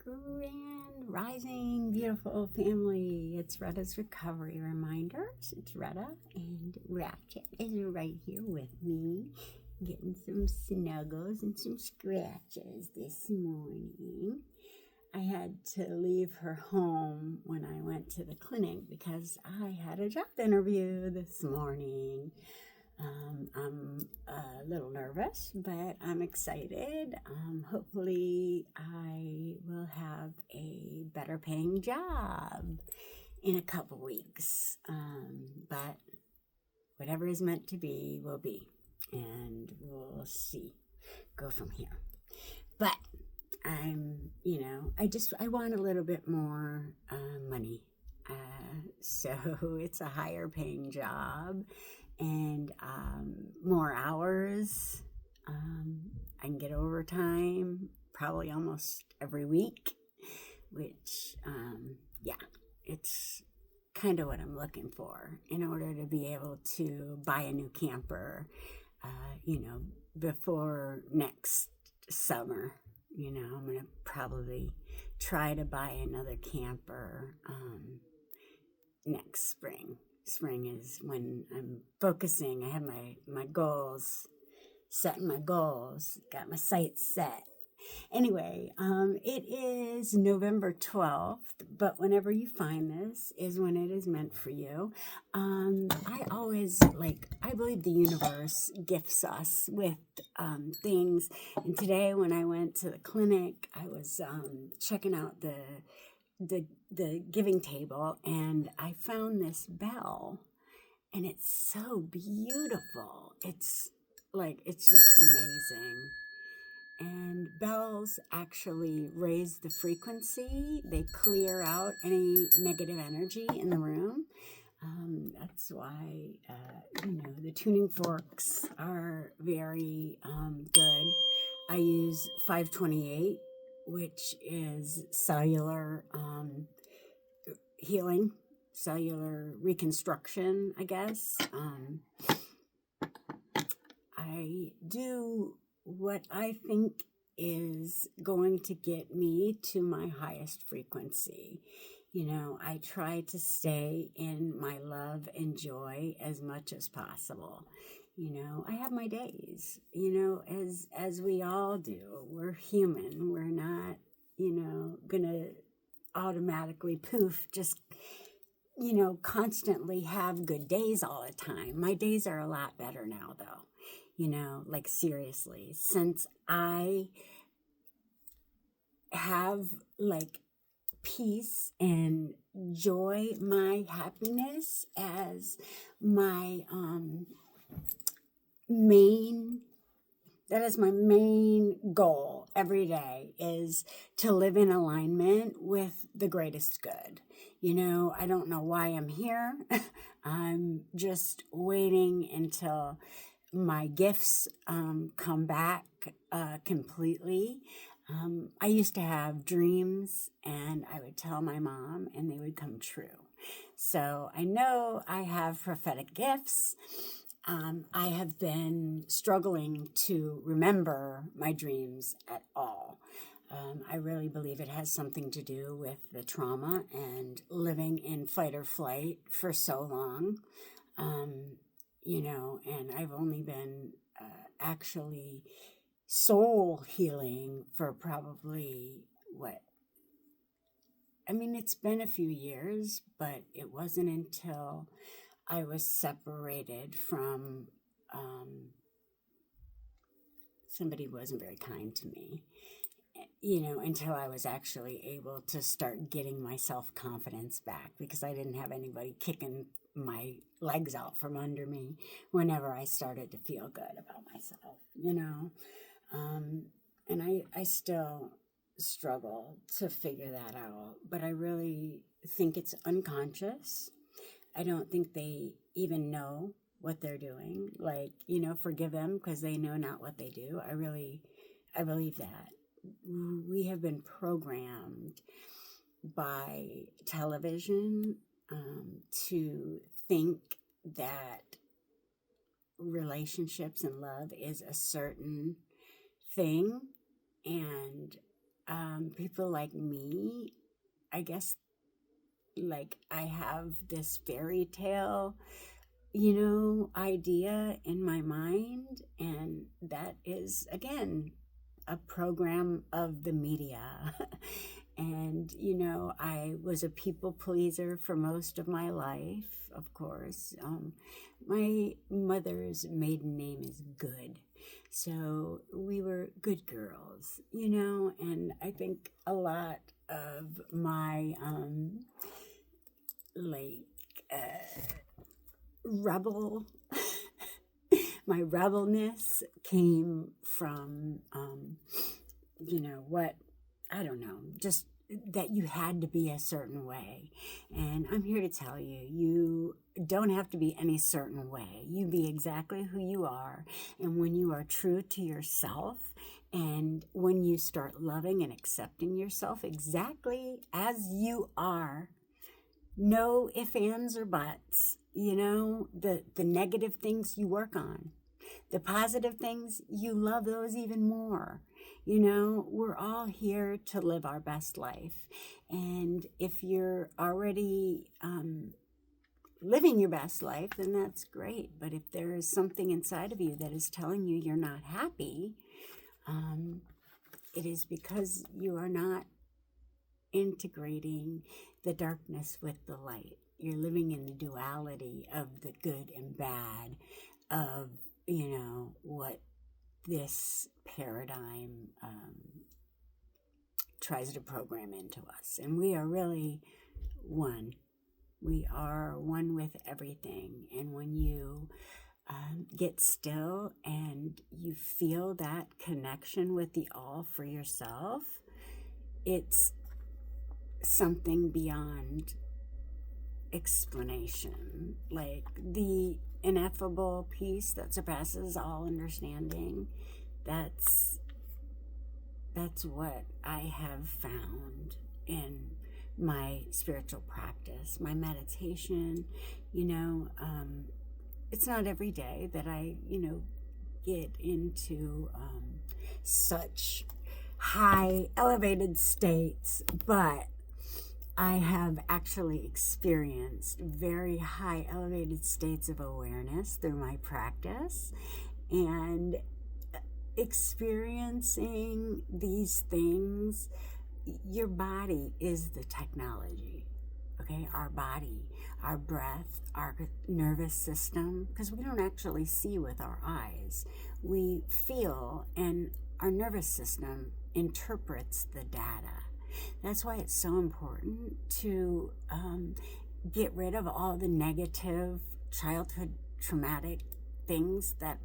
Grand Rising, beautiful family. It's Retta's Recovery Reminders. It's Retta, and Ratchet is right here with me, getting some snuggles and some scratches this morning. I had to leave her home when I went to the clinic because I had a job interview this morning. I'm a little nervous, but I'm excited. Hopefully I will have a better paying job in a couple weeks. But whatever is meant to be will be, and we'll see. Go from here. But I want a little bit more money. So it's a higher paying job. And more hours. I can get overtime probably almost every week, which, it's kind of what I'm looking for in order to be able to buy a new camper, before next summer. I'm going to probably try to buy another camper next spring. Spring is when I'm focusing. I have my goals, setting my goals, got my sights set. Anyway, it is November 12th, but whenever you find this is when it is meant for you. I believe the universe gifts us with things. And today when I went to the clinic, I was checking out the giving table, and I found this bell, and it's so beautiful. It's just amazing. And bells actually raise the frequency. They clear out any negative energy in the room. That's why the tuning forks are very good. I use 528, which is cellular healing, cellular reconstruction, I guess. I do what I think is going to get me to my highest frequency. I try to stay in my love and joy as much as possible. I have my days, as we all do. We're human. We're not, gonna automatically just, constantly have good days all the time. My days are a lot better now, though. Seriously, since I have peace and joy, my happiness as my that is my main goal every day, is to live in alignment with the greatest good. I don't know why I'm here. I'm just waiting until my gifts come back completely. I used to have dreams, and I would tell my mom, and they would come true. So I know I have prophetic gifts. I have been struggling to remember my dreams at all. I really believe it has something to do with the trauma and living in fight or flight for so long. And I've only been actually soul healing for probably it's been a few years, but it wasn't until I was separated from somebody who wasn't very kind to me, until I was actually able to start getting my self-confidence back, because I didn't have anybody kicking my legs out from under me whenever I started to feel good about myself, and I still struggle to figure that out, but I really think it's unconscious. I don't think they even know what they're doing. Forgive them because they know not what they do. I believe that. We have been programmed by television to think that relationships and love is a certain thing, and people like me, I guess, like I have this fairy tale, idea in my mind. And that is, again, a program of the media. And, I was a people pleaser for most of my life, of course. My mother's maiden name is Good. So we were good girls, and I think a lot of my, rebel, my rebelness came from, I don't know, just that you had to be a certain way. And I'm here to tell you, you don't have to be any certain way. You be exactly who you are. And when you are true to yourself, and when you start loving and accepting yourself exactly as you are, no ifs, ands, or buts, the negative things you work on. The positive things, you love those even more. We're all here to live our best life. And if you're already living your best life, then that's great. But if there is something inside of you that is telling you you're not happy, it is because you are not integrating the darkness with the light. You're living in the duality of the good and bad, of what this paradigm tries to program into us. And we are really one. We are one with everything. And when you get still and you feel that connection with the all for yourself, it's something beyond explanation, like the ineffable peace that surpasses all understanding. That's what I have found in my spiritual practice, my meditation. It's not every day that I get into such high elevated states, but I have actually experienced very high elevated states of awareness through my practice. And experiencing these things, your body is the technology, okay? Our body, our breath, our nervous system, because we don't actually see with our eyes. We feel, and our nervous system interprets the data. That's why it's so important to get rid of all the negative childhood traumatic things that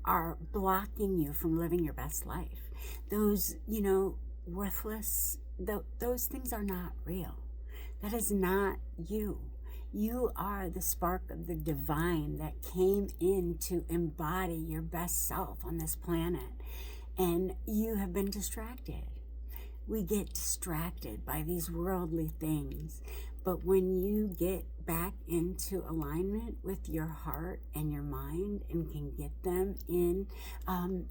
are blocking you from living your best life. Those, worthless, those things are not real. That is not you. You are the spark of the divine that came in to embody your best self on this planet. And you have been distracted. We get distracted by these worldly things. But when you get back into alignment with your heart and your mind and can get them in,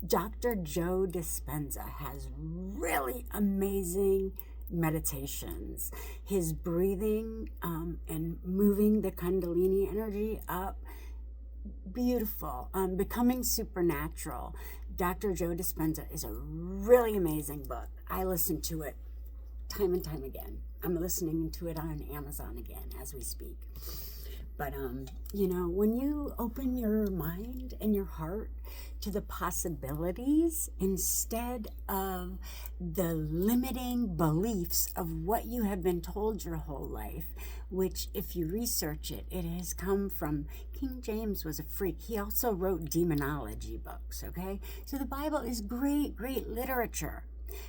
Dr. Joe Dispenza has really amazing meditations. His breathing and moving the Kundalini energy up, beautiful. Becoming Supernatural. Dr. Joe Dispenza is a really amazing book. I listen to it time and time again. I'm listening to it on Amazon again as we speak. But, when you open your mind and your heart to the possibilities instead of the limiting beliefs of what you have been told your whole life, which if you research it, it has come from King James was a freak. He also wrote demonology books, okay? So the Bible is great, great literature.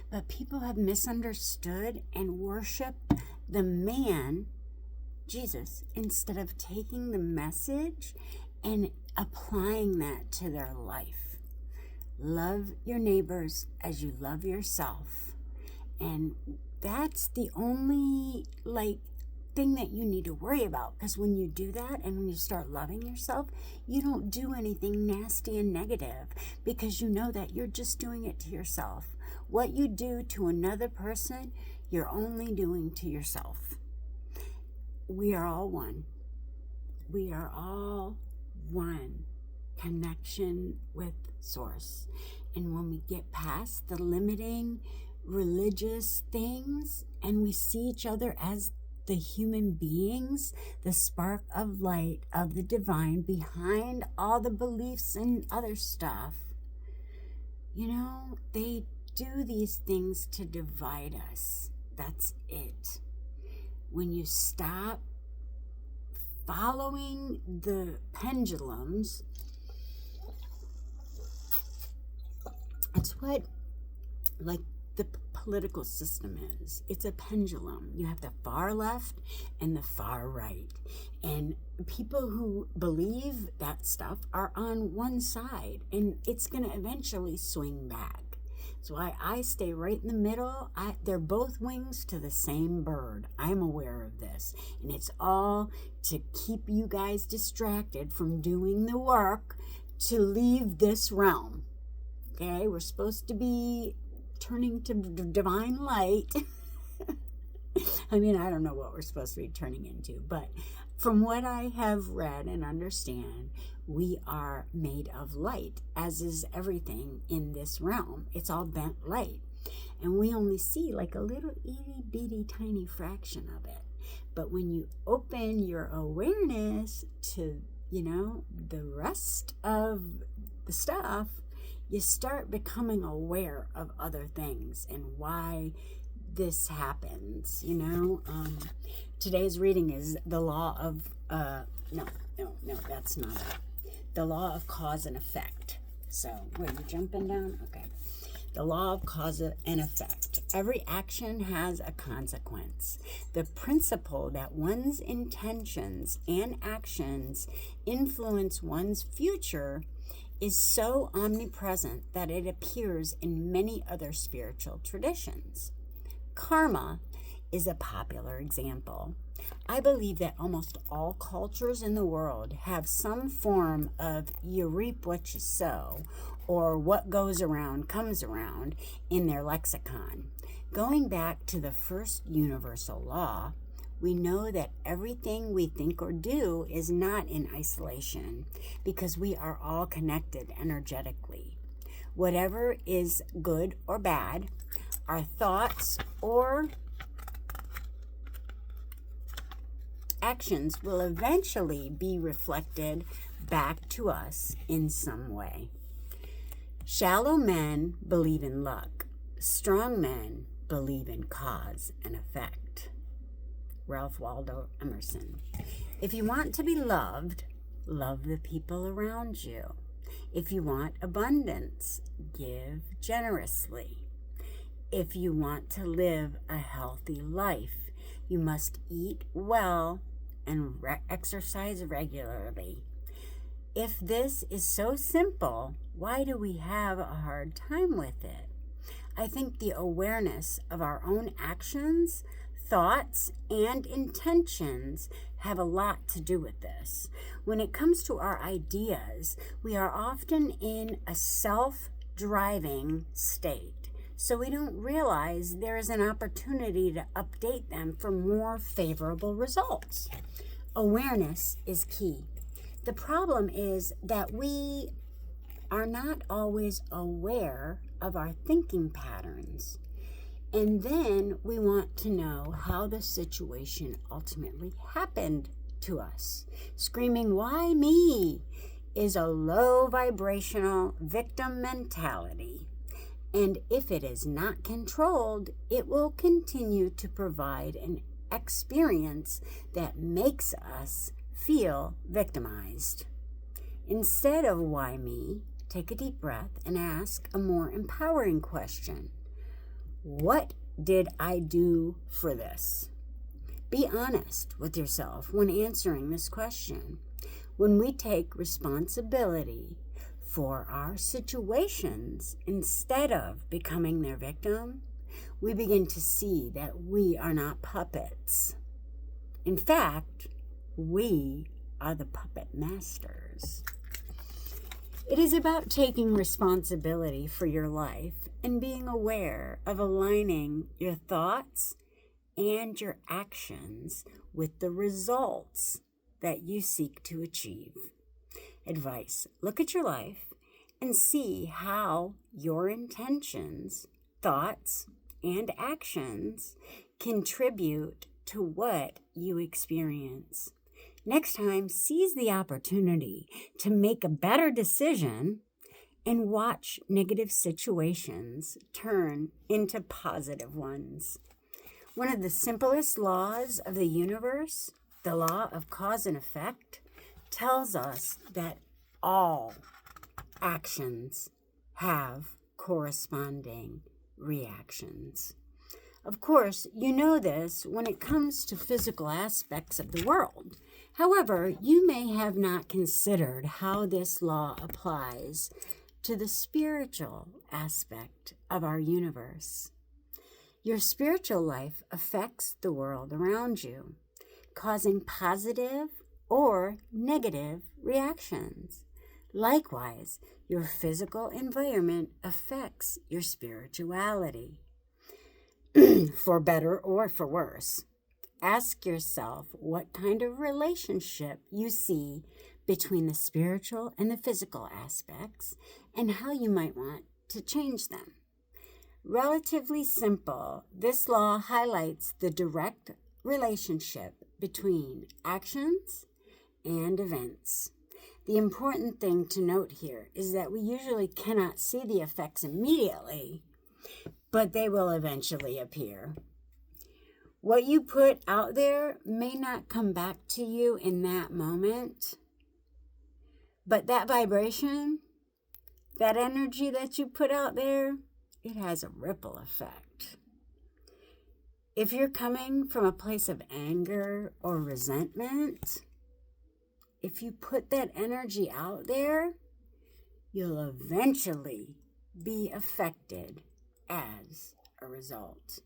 But people have misunderstood and worshiped the man, Jesus, instead of taking the message and applying that to their life. Love your neighbors as you love yourself. And that's the only thing that you need to worry about, because when you do that and when you start loving yourself, you don't do anything nasty and negative, because you know that you're just doing it to yourself. What you do to another person, you're only doing to yourself. We are all one. We are all one. Connection with Source. And when we get past the limiting religious things and we see each other as the human beings, the spark of light of the divine behind all the beliefs and other stuff, they do these things to divide us. That's it. When you stop following the pendulums, it's what the political system is. It's a pendulum. You have the far left and the far right. And people who believe that stuff are on one side, and it's going to eventually swing back. That's why I stay right in the middle. They're both wings to the same bird. I'm aware of this. And it's all to keep you guys distracted from doing the work to leave this realm. Okay, we're supposed to be turning to divine light. I mean, I don't know what we're supposed to be turning into, but from what I have read and understand, we are made of light, as is everything in this realm. It's all bent light. And we only see like a little itty bitty tiny fraction of it. But when you open your awareness to, the rest of the stuff, you start becoming aware of other things and why this happens, Today's reading is the law of, no, that's not it. The law of cause and effect. So, wait, you jumping down? Okay. The law of cause and effect. Every action has a consequence. The principle that one's intentions and actions influence one's future is so omnipresent that it appears in many other spiritual traditions. Karma is a popular example. I believe that almost all cultures in the world have some form of you reap what you sow, or what goes around comes around in their lexicon. Going back to the first universal law, we know that everything we think or do is not in isolation because we are all connected energetically. Whatever is good or bad, our thoughts or actions will eventually be reflected back to us in some way. Shallow men believe in luck. Strong men believe in cause and effect. Ralph Waldo Emerson. If you want to be loved, love the people around you. If you want abundance, give generously. If you want to live a healthy life, you must eat well and exercise regularly. If this is so simple, why do we have a hard time with it? I think the awareness of our own actions, thoughts, and intentions have a lot to do with this. When it comes to our ideas, we are often in a self-driving state, so we don't realize there is an opportunity to update them for more favorable results. Awareness is key. The problem is that we are not always aware of our thinking patterns. And then we want to know how the situation ultimately happened to us. Screaming, "Why me?" is a low vibrational victim mentality. And if it is not controlled, it will continue to provide an experience that makes us feel victimized. Instead of "why me?" take a deep breath and ask a more empowering question. What did I do for this? Be honest with yourself when answering this question. When we take responsibility for our situations instead of becoming their victim, we begin to see that we are not puppets. In fact, we are the puppet masters. It is about taking responsibility for your life and being aware of aligning your thoughts and your actions with the results that you seek to achieve. Advice: look at your life and see how your intentions, thoughts, and actions contribute to what you experience. Next time, seize the opportunity to make a better decision and watch negative situations turn into positive ones. One of the simplest laws of the universe, the law of cause and effect, tells us that all actions have corresponding reactions. Of course, you know this when it comes to physical aspects of the world. However, you may have not considered how this law applies to the spiritual aspect of our universe. Your spiritual life affects the world around you, causing positive or negative reactions. Likewise, your physical environment affects your spirituality, for better or for worse. Ask yourself what kind of relationship you see between the spiritual and the physical aspects and how you might want to change them. Relatively simple, this law highlights the direct relationship between actions and events. The important thing to note here is that we usually cannot see the effects immediately, but they will eventually appear. What you put out there may not come back to you in that moment, but that vibration, that energy that you put out there, it has a ripple effect. If you're coming from a place of anger or resentment, if you put that energy out there, you'll eventually be affected as a result.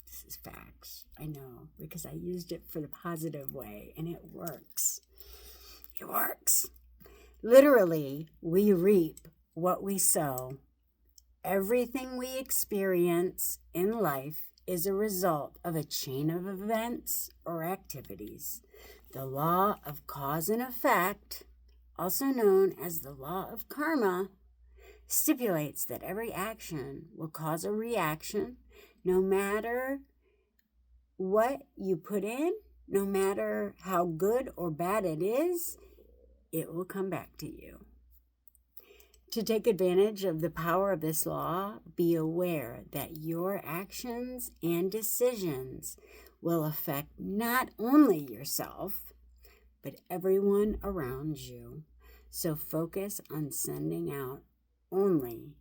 This is facts, I know, because I used it for the positive way, and it works. It works. Literally, we reap what we sow. Everything we experience in life is a result of a chain of events or activities. The law of cause and effect, also known as the law of karma, stipulates that every action will cause a reaction no matter what you put in, no matter how good or bad it is, it will come back to you. To take advantage of the power of this law, be aware that your actions and decisions will affect not only yourself, but everyone around you. So focus on sending out only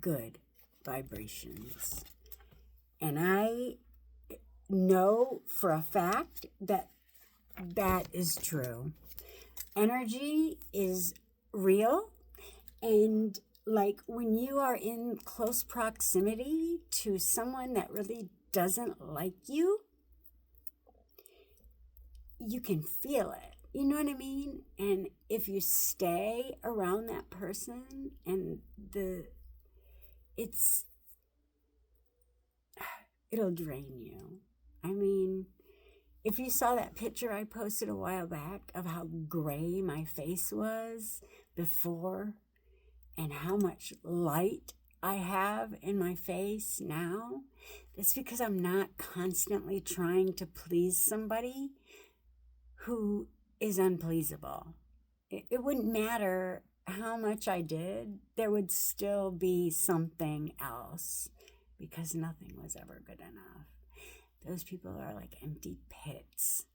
good vibrations. And I know for a fact that that is true. Energy is real, and like when you are in close proximity to someone that really doesn't like you, you can feel it. You know what I mean? And if you stay around that person and it'll drain you. I mean, if you saw that picture I posted a while back of how gray my face was before and how much light I have in my face now, that's because I'm not constantly trying to please somebody who is unpleasable. It wouldn't matter how much I did, there would still be something else because nothing was ever good enough. Those people are like empty pits.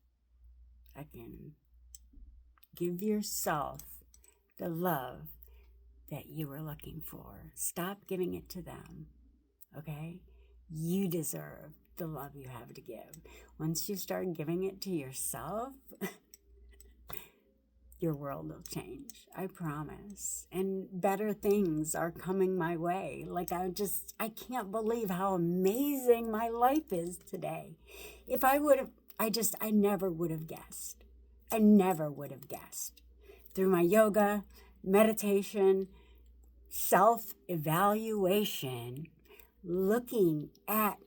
Again, give yourself the love that you were looking for. Stop giving it to them, okay? You deserve the love you have to give. Once you start giving it to yourself, your world will change, I promise. And better things are coming my way. Like I can't believe how amazing my life is today. If I would have, I never would have guessed. I never would have guessed. Through my yoga, meditation, self-evaluation, looking at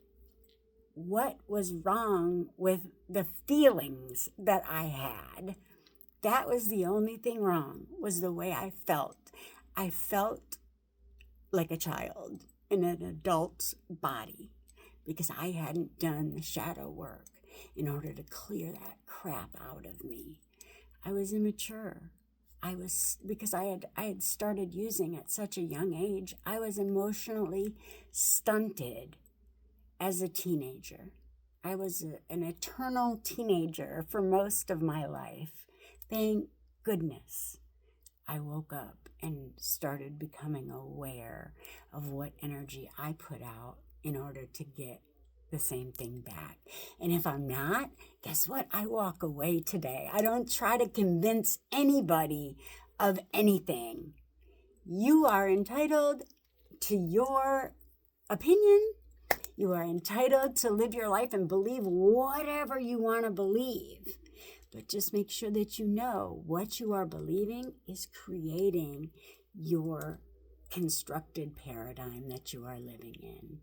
what was wrong with the feelings that I had. That was the only thing wrong, was the way I felt. I felt like a child in an adult's body because I hadn't done the shadow work in order to clear that crap out of me. I was immature. Because I had started using at such a young age, I was emotionally stunted as a teenager. I was an eternal teenager for most of my life. Thank goodness I woke up and started becoming aware of what energy I put out in order to get the same thing back. And if I'm not, guess what? I walk away today. I don't try to convince anybody of anything. You are entitled to your opinion. You are entitled to live your life and believe whatever you want to believe. But just make sure that you know what you are believing is creating your constructed paradigm that you are living in.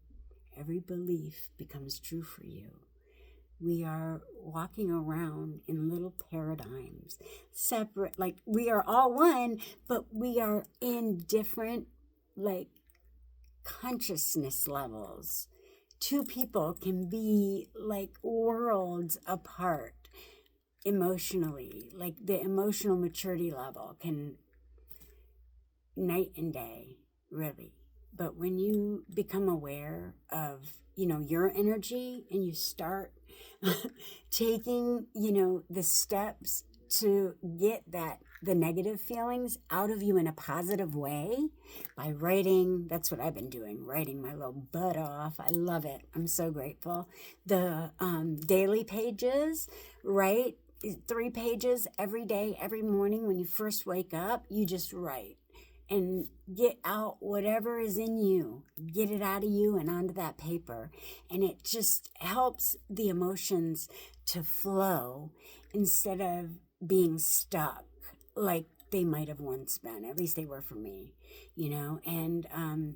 Every belief becomes true for you. We are walking around in little paradigms, separate, like we are all one, but we are in different, like, consciousness levels. Two people can be like worlds apart emotionally, like the emotional maturity level can night and day, really. But when you become aware of, your energy and you start taking, the steps to get the negative feelings out of you in a positive way by writing. That's what I've been doing, writing my little butt off. I love it. I'm so grateful. The daily pages, right? 3 pages every day, every morning when you first wake up, you just write and get out whatever is in you. Get it out of you and onto that paper. And it just helps the emotions to flow instead of being stuck like they might have once been. At least they were for me, And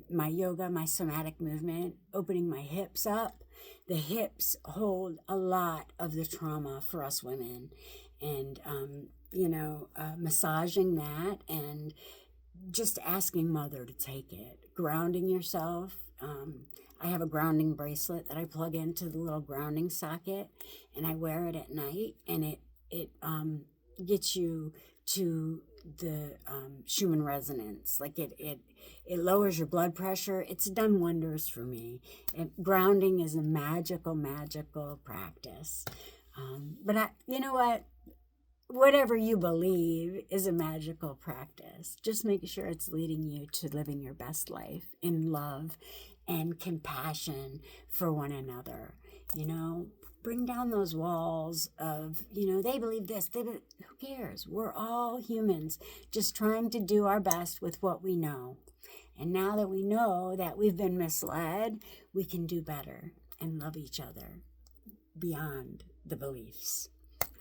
my yoga, my somatic movement, opening my hips up. The hips hold a lot of the trauma for us women. And, massaging that and just asking Mother to take it, grounding yourself. I have a grounding bracelet that I plug into the little grounding socket, and I wear it at night, and it gets you to the Schumann resonance. Like it lowers your blood pressure. It's done wonders for me. Grounding is a magical practice. But you know what? Whatever you believe is a magical practice. Just make sure it's leading you to living your best life in love and compassion for one another. Bring down those walls of, they believe this. Who cares? We're all humans just trying to do our best with what we know. And now that we know that we've been misled, we can do better and love each other beyond the beliefs.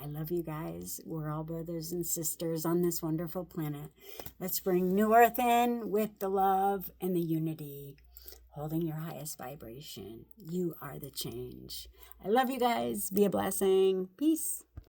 I love you guys. We're all brothers and sisters on this wonderful planet. Let's bring New Earth in with the love and the unity, holding your highest vibration. You are the change. I love you guys. Be a blessing. Peace.